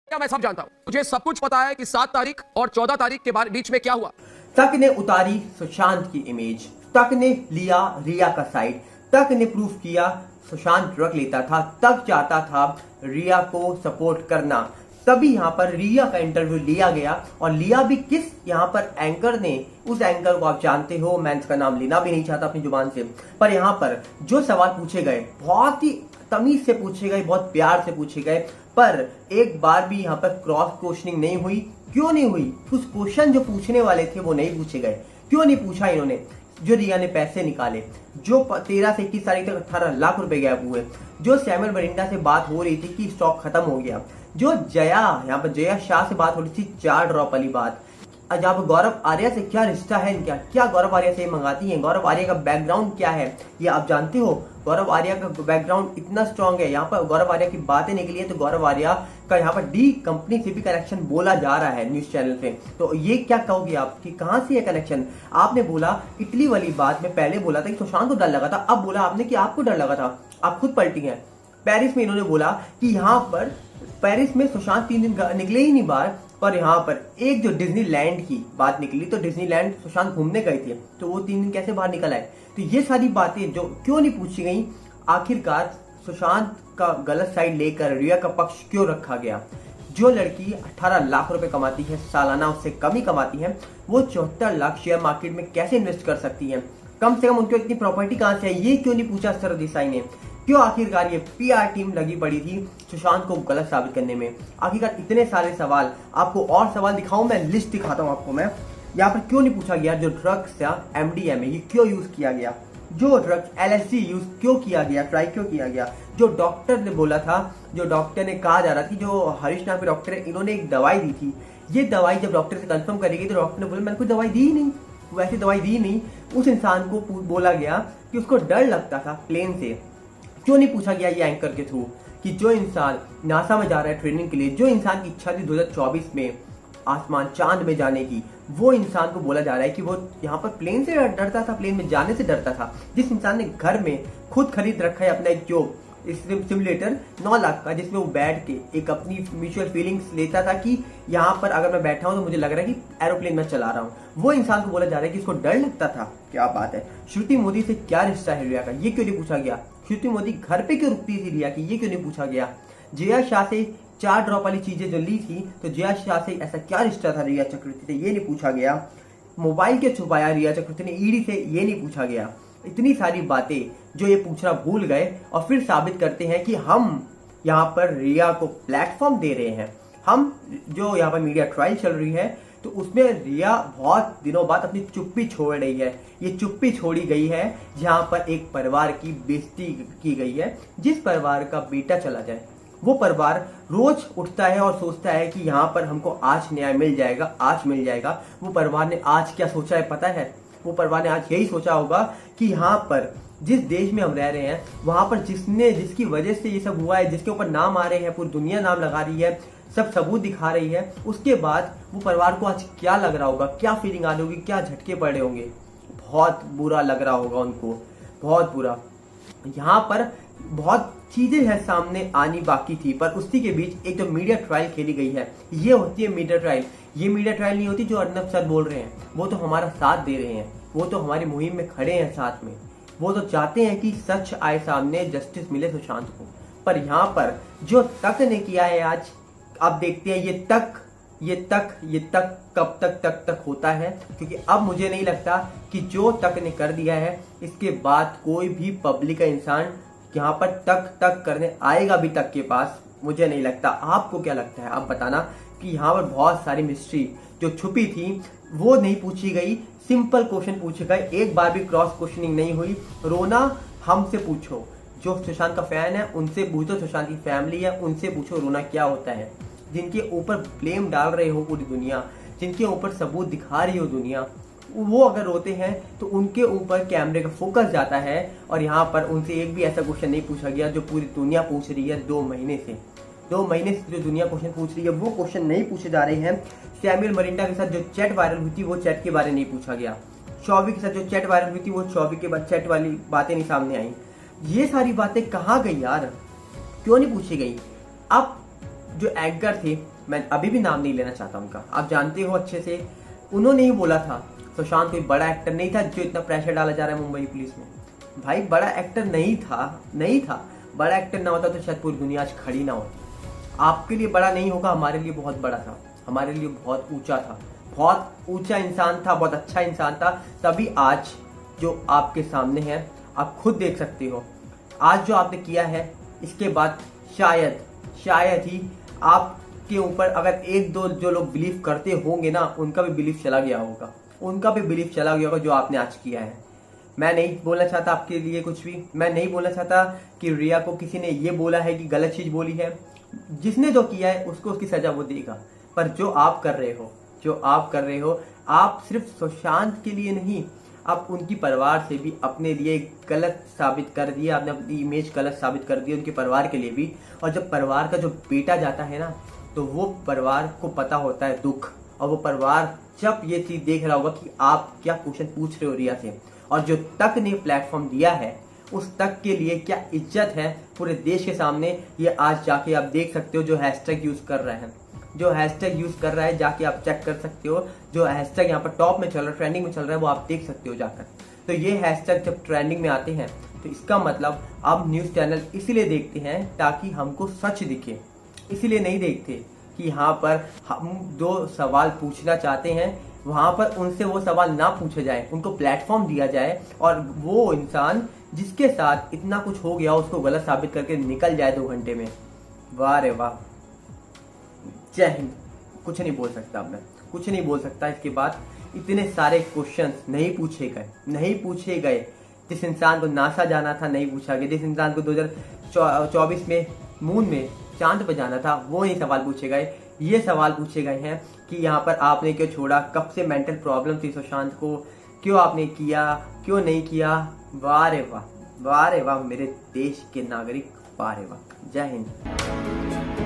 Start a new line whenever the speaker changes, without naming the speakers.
क्या मैं सब जानता हूँ? मुझे सब कुछ पता है कि 7 तारीख और 14 तारीख के बीच में क्या हुआ।
तक ने उतारी सुशांत की इमेज, तक ने लिया रिया का साइड, तक ने प्रूफ किया सुशांत ड्रग लेता था, तक चाहता था रिया को सपोर्ट करना। तभी यहाँ पर रिया का इंटरव्यू लिया गया और लिया भी किस यहाँ पर एंकर ने। उस एंकर को आप जानते हो, मैं इसका नाम लेना भी नहीं चाहता अपनी जुबान से, पर यहाँ पर जो सवाल पूछे गए बहुत ही तमीज से पूछे गए, बहुत प्यार से पूछे गए, पर एक बार भी यहाँ पर क्रॉस क्वेश्चनिंग नहीं हुई। क्यों नहीं हुई? उस क्वेश्चन जो पूछने वाले थे वो नहीं पूछे गए। क्यों नहीं पूछा इन्होंने? जो रिया ने पैसे निकाले, जो 13 से 21 तारीख तक 18 लाख रुपए गायब हुए, जो सैमुअल मरिंडा से बात हो रही थी कि स्टॉक खत्म हो गया, जो यहाँ पर जया शाह से बात हो रही थी 4 ड्रॉप वाली बात, जहाँ पर गौरव आर्या से क्या रिश्ता है इनका, क्या गौरव आर्या से मंगाती हैं, गौरव आर्या का बैकग्राउंड क्या है ये आप जानते हो? गौरव आर्या का बैकग्राउंड इतना स्ट्रांग है। यहाँ पर गौरव आर्या की बातें निकली है तो गौरव आर्या का यहाँ पर डी कंपनी से भी कनेक्शन बोला जा रहा है न्यूज चैनल पे। तो ये क्या कहोगे आप कि कहाँ से है कनेक्शन? आपने बोला इटली वाली बात में पहले बोला था कि सुशांत को डर लगा था, अब बोला आपने कि आपको डर लगा था, आप खुद पलटी हैं। पेरिस में इन्होंने बोला कि यहाँ पर पेरिस में सुशांत 3 दिन निकले ही नहीं बाहर, और यहाँ पर एक जो डिज्नीलैंड की बात निकली तो डिज्नीलैंड सुशांत घूमने गए थे तो वो 3 दिन कैसे बाहर निकल आए? तो ये सारी बातें जो क्यों नहीं पूछी गई, आखिरकार सुशांत का गलत साइड लेकर रिया का पक्ष क्यों रखा गया? जो लड़की 18 लाख रुपए कमाती है सालाना, उससे कम ही कमाती है, वो 74 लाख शेयर मार्केट में कैसे इन्वेस्ट कर सकती है? कम से कम उनको इतनी प्रॉपर्टी कहां से है? ये क्यों नहीं पूछा सर देसाई ने? क्यों आखिरकार ये पीआर टीम लगी पड़ी थी सुशांत को गलत साबित करने में? आखिरकार इतने सारे सवाल, आपको और सवाल दिखाऊं, मैं लिस्ट दिखाता हूं आपको मैं। यहाँ पर क्यों नहीं पूछा गया जो ड्रग्स या एमडीएमए ये क्यों यूज किया गया? जो ड्रग्स एलएसडी यूज क्यों किया गया, ट्राई क्यों किया गया? जो डॉक्टर ने बोला था, जो डॉक्टर ने कहा जा रहा था, जो हरीश नाम के डॉक्टर है, इन्होंने एक दवाई दी थी, ये दवाई जब डॉक्टर से कंफर्म करी गई तो डॉक्टर ने बोला मैंने कोई दवाई दी नहीं, वैसी दवाई दी नहीं। उस इंसान को बोला गया कि उसको डर लगता था प्लेन से। क्यों नहीं पूछा गया ये एंकर के थ्रू कि जो इंसान नासा में जा रहा है ट्रेनिंग के लिए, जो इंसान की इच्छा थी 2024 में आसमान चांद में जाने की, वो इंसान को बोला जा रहा है कि वो यहाँ पर प्लेन से डरता था, प्लेन में जाने से डरता था। जिस इंसान ने घर में खुद खरीद रखा है अपना एक जो सिमुलेटर 9 लाख का, जिसमें वो बैठ के एक अपनी म्यूचुअल फीलिंग्स लेता था कि यहाँ पर अगर मैं बैठा हूँ तो मुझे लग रहा है कि एरोप्लेन में चला रहा हूँ, वो इंसान को बोला जा रहा है कि इसको डर लगता था। क्या बात है! श्रुति मोदी से क्या रिश्ता है रिया का, ये क्यों नहीं पूछा गया? श्रुति मोदी घर पे क्यों रुकती थी रिया की, ये क्यों नहीं पूछा गया? जया शाह से 4 ड्रॉप वाली चीजें जो ली थी तो जया शाह से ऐसा क्या रिश्ता था रिया चक्रवर्ती से, ये नहीं पूछा गया। मोबाइल क्यों छुपाया रिया चक्रवर्ती ने ईडी से, ये नहीं पूछा गया। इतनी सारी बातें जो ये पूछना भूल गए और फिर साबित करते हैं कि हम यहाँ पर रिया को प्लेटफॉर्म दे रहे हैं। हम जो यहाँ पर मीडिया ट्रायल चल रही है तो उसमें रिया बहुत दिनों बाद अपनी चुप्पी छोड़ रही है। ये चुप्पी छोड़ी गई है जहाँ पर एक परिवार की बेइज्जती की गई है। जिस परिवार का बेटा चला जाए वो परिवार रोज उठता है और सोचता है कि यहाँ पर हमको आज न्याय मिल जाएगा, आज मिल जाएगा। वो परिवार ने आज क्या सोचा है पता है? वो परिवार ने आज यही सोचा होगा कि यहाँ पर जिस देश में हम रह रहे हैं वहां पर जिसकी वजह से ये सब हुआ है, जिसके ऊपर नाम आ रहे हैं, पूरी दुनिया नाम लगा रही है, सब सबूत दिखा रही है, उसके बाद वो परिवार को आज क्या लग रहा होगा, क्या फीलिंग आ रही होगी, क्या झटके पड़ रहे होंगे? बहुत बुरा लग रहा होगा उनको, बहुत बुरा। यहाँ पर बहुत चीजें हैं सामने आनी बाकी थी, पर उसी के बीच एक जो मीडिया ट्रायल खेली गई है, ये होती है मीडिया ट्रायल। ये मीडिया ट्रायल नहीं होती जो अर्नब सर बोल रहे हैं, वो तो हमारा साथ दे रहे हैं, वो तो हमारी मुहिम में खड़े हैं साथ में, वो तो चाहते हैं कि सच आए सामने, जस्टिस मिले सुशांत को। पर यहाँ पर जो तक ने किया है आज, अब देखते हैं ये तक कब तक होता है, क्योंकि अब मुझे नहीं लगता कि जो तक ने कर दिया है इसके बाद कोई भी पब्लिक का इंसान यहाँ पर तक करने आएगा भी तक के पास, मुझे नहीं लगता। आपको क्या लगता है? आप बताना कि यहाँ पर बहुत सारी मिस्ट्री जो छुपी थी वो नहीं पूछी गई, सिंपल क्वेश्चन पूछे गए, एक बार भी क्रॉस क्वेश्चनिंग नहीं हुई। रोना हमसे पूछो, जो सुशांत का फैन है उनसे पूछो, सुशांत की फैमिली है उनसे पूछो रोना क्या होता है। जिनके ऊपर ब्लेम डाल रहे हो पूरी दुनिया, जिनके ऊपर सबूत दिखा रही हो दुनिया, वो अगर रोते हैं तो उनके ऊपर कैमरे का फोकस जाता है। और यहाँ पर उनसे एक भी ऐसा क्वेश्चन नहीं पूछा गया जो पूरी दुनिया पूछ रही है 2 महीने से। 2 महीने से जो दुनिया क्वेश्चन पूछ रही है वो क्वेश्चन नहीं पूछे जा रहे हैं। सैमुअल मरिंडा के साथ जो चैट वायरल हुई थी वो चैट के बारे में नहीं पूछा गया। चौबी के साथ जो चैट वायरल हुई थी वो चौबी के बाद चैट वाली बातें नहीं सामने आई। ये सारी बातें कहाँ गई यार, क्यों नहीं पूछी गई? अब जो एंकर थे मैं अभी भी नाम नहीं लेना चाहता उनका, आप जानते हो अच्छे से, उन्होंने ही बोला था सुशांत कोई बड़ा एक्टर नहीं था जो इतना प्रेशर डाला जा रहा है मुंबई पुलिस में। भाई बड़ा एक्टर नहीं था। बड़ा एक्टर ना होता तो शायद पूरी दुनिया आज खड़ी ना होती। आपके लिए बड़ा नहीं होगा, हमारे लिए बहुत बड़ा था, हमारे लिए बहुत ऊंचा था, बहुत ऊंचा इंसान था, बहुत अच्छा इंसान था। तभी आज जो आपके सामने है आप खुद देख सकते हो, आज जो आपने किया है इसके बाद शायद ही आपके ऊपर अगर एक दो जो लोग बिलीव करते होंगे ना, उनका भी बिलीफ चला गया होगा जो आपने आज किया है। मैं नहीं बोलना चाहता आपके लिए कुछ भी, मैं नहीं बोलना चाहता कि रिया को किसी ने ये बोला है कि गलत चीज बोली है। जिसने जो किया है उसको उसकी सजा वो देगा। पर जो आप कर रहे हो आप सिर्फ सुशांत के लिए नहीं, आप उनकी परिवार से भी अपने लिए गलत साबित कर दिया, आपने अपनी इमेज गलत साबित कर दी उनके परिवार के लिए भी। और जब परिवार का जो बेटा जाता है ना, तो वो परिवार को पता होता है दुख, और वो परिवार जब ये चीज देख रहा होगा कि आप क्या क्वेश्चन पूछ रहे हो रिया से, और जो तक ने प्लेटफॉर्म दिया है उस तक के लिए क्या इज्जत है पूरे देश के सामने, ये आज जाके आप देख सकते हो। जो हैशटैग यूज कर रहा है जाके आप चेक कर सकते हो। जो हैशटैग यहाँ पर टॉप में चल रहा है, ट्रेंडिंग में चल रहा है, वो आप देख सकते हो जाकर। तो ये हैशटैग जब ट्रेंडिंग में आते हैं तो इसका मतलब आप न्यूज़ चैनल इसीलिए देखते हैं ताकि हमको सच दिखे, इसीलिए नहीं देखते कि यहाँ पर हम जो सवाल पूछना चाहते हैं वहाँ पर उनसे वो सवाल ना पूछे जाए, उनको प्लेटफॉर्म दिया जाए, और वो इंसान जिसके साथ इतना कुछ हो गया उसको गलत साबित करके निकल जाए 2 घंटे में। वाह रे वाह, जय हिंद। कुछ नहीं बोल सकता इसके बाद। इतने सारे क्वेश्चंस नहीं पूछे गए। जिस इंसान को नासा जाना था नहीं पूछा गया, जिस इंसान को 2024 में मून में चांद पर जाना था वो नहीं सवाल पूछे गए। ये सवाल पूछे गए हैं कि यहाँ पर आपने क्यों छोड़ा, कब से मेंटल प्रॉब्लम थी सुशांत को, क्यों आपने किया, क्यों नहीं किया। वाह रे वाह मेरे देश के नागरिक, वाह रे वाह। जय हिंद।